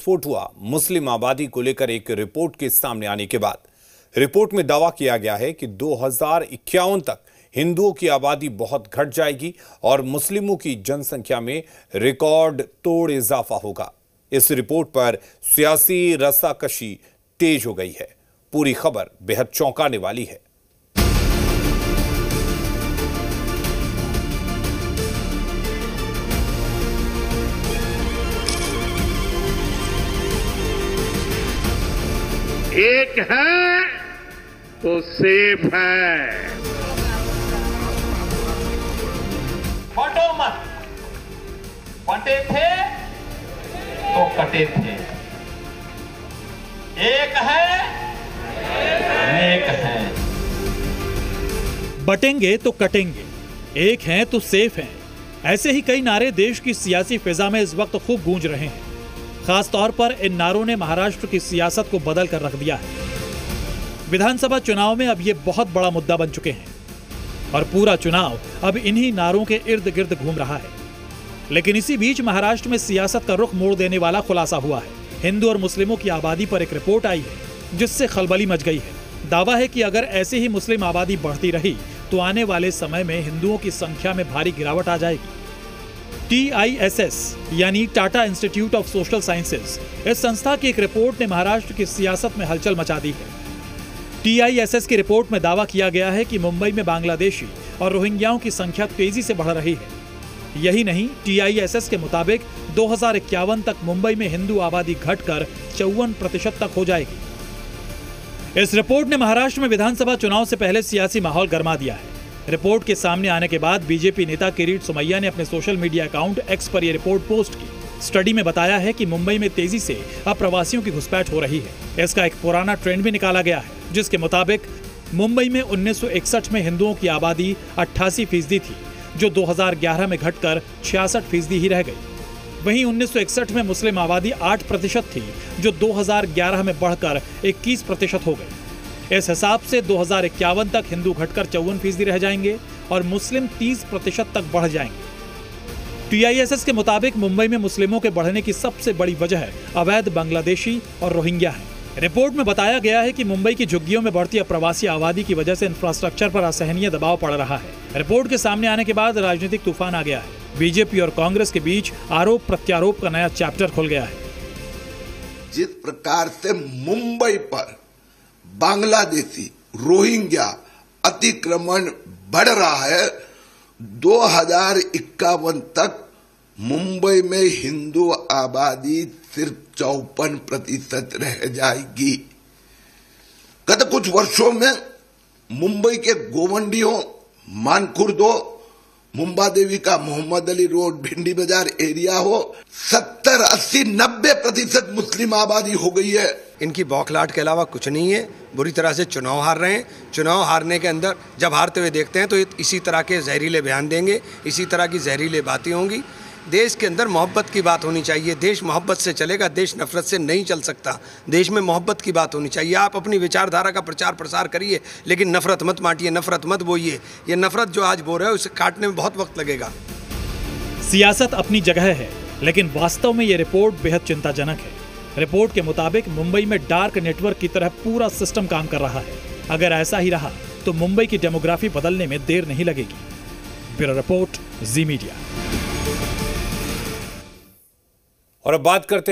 विस्फोट हुआ मुस्लिम आबादी को लेकर एक रिपोर्ट के सामने आने के बाद। रिपोर्ट में दावा किया गया है कि 2051 तक हिंदुओं की आबादी बहुत घट जाएगी और मुस्लिमों की जनसंख्या में रिकॉर्ड तोड़ इजाफा होगा। इस रिपोर्ट पर सियासी रस्साकशी तेज हो गई है। पूरी खबर बेहद चौंकाने वाली है। एक है तो सेफ है। बटो मत, बटे थे तो कटे थे। एक है, नेक है। बटेंगे तो कटेंगे, एक हैं तो सेफ हैं। ऐसे ही कई नारे देश की सियासी फिजा में इस वक्त खूब गूंज रहे हैं। खास तौर पर इन नारों ने महाराष्ट्र की सियासत को बदल कर रख दिया है। विधानसभा चुनाव में अब ये बहुत बड़ा मुद्दा बन चुके हैं और पूरा चुनाव अब इन्हीं नारों के इर्द गिर्द घूम रहा है। लेकिन इसी बीच महाराष्ट्र में सियासत का रुख मोड़ देने वाला खुलासा हुआ है। हिंदू और मुस्लिमों की आबादी पर एक रिपोर्ट आई है जिससे खलबली मच गई है। दावा है कि अगर ऐसे ही मुस्लिम आबादी बढ़ती रही तो आने वाले समय में हिंदुओं की संख्या में भारी गिरावट आ जाएगी। TISS यानी Tata institute of social sciences, इस संस्था की एक रिपोर्ट ने महाराष्ट्र की सियासत में हलचल मचा दी है। TISS की रिपोर्ट में दावा किया गया है कि मुंबई में बांग्लादेशी और रोहिंग्याओं की संख्या तेजी से बढ़ रही है। यही नहीं, TISS के मुताबिक 2051 तक मुंबई में हिंदू आबादी घटकर 54% तक हो जाएगी। इस रिपोर्ट ने महाराष्ट्र में विधानसभा चुनाव से पहले सियासी माहौल गर्मा दिया है। रिपोर्ट के सामने आने के बाद बीजेपी नेता किरीट सोमैया ने अपने सोशल मीडिया अकाउंट X पर यह रिपोर्ट पोस्ट की। स्टडी में बताया है कि मुंबई में तेजी से अप्रवासियों की घुसपैठ हो रही है। इसका एक पुराना ट्रेंड भी निकाला गया है जिसके मुताबिक मुंबई में 1961 में हिंदुओं की आबादी 88% थी, जो 2011 में घटकर 66% ही रह गई। वहीं 1961 में मुस्लिम आबादी 8% थी, जो 2011 में बढ़कर 21% हो गई। इस हिसाब से 2051 तक हिंदू घटकर 54% रह जाएंगे और मुस्लिम 30% तक बढ़ जाएंगे। TISS के मुताबिक मुंबई में मुस्लिमों के बढ़ने की सबसे बड़ी वजह अवैध बांग्लादेशी और रोहिंग्या है। रिपोर्ट में बताया गया है कि मुंबई की झुग्गियों में बढ़ती अप्रवासी आबादी की वजह से इंफ्रास्ट्रक्चर पर असहनीय दबाव पड़ रहा है। रिपोर्ट के सामने आने के बाद राजनीतिक तूफान आ गया है। बीजेपी और कांग्रेस के बीच आरोप प्रत्यारोप का नया चैप्टर खुल गया है। जिस प्रकार से मुंबई पर बांग्लादेशी रोहिंग्या अतिक्रमण बढ़ रहा है, 2051 तक मुंबई में हिंदू आबादी सिर्फ 54% रह जाएगी। गत कुछ वर्षों में मुंबई के गोवंडियों, मानखुर्द, मुंबा देवी का मोहम्मद अली रोड, भिंडी बाजार एरिया हो, 70, 80, 90% मुस्लिम आबादी हो गई है। इनकी बौखलाहट के अलावा कुछ नहीं है। बुरी तरह से चुनाव हार रहे हैं। चुनाव हारने के अंदर जब हारते हुए देखते हैं तो इसी तरह के जहरीले बयान देंगे, इसी तरह की जहरीले बातें होंगी। देश के अंदर मोहब्बत की बात होनी चाहिए। देश मोहब्बत से चलेगा, देश नफरत से नहीं चल सकता। देश में मोहब्बत की बात होनी चाहिए। आप अपनी विचारधारा का प्रचार प्रसार करिए, लेकिन नफरत मत बांटिए, नफरत मत बोइए। ये नफरत जो आज बो रहे हो, उसे काटने में बहुत वक्त लगेगा। सियासत अपनी जगह है, लेकिन वास्तव में ये रिपोर्ट बेहद चिंताजनक है। रिपोर्ट के मुताबिक मुंबई में डार्क नेटवर्क की तरह पूरा सिस्टम काम कर रहा है। अगर ऐसा ही रहा तो मुंबई की डेमोग्राफी बदलने में देर नहीं लगेगी। ब्यूरो रिपोर्ट, जी मीडिया। और अब बात करते हैं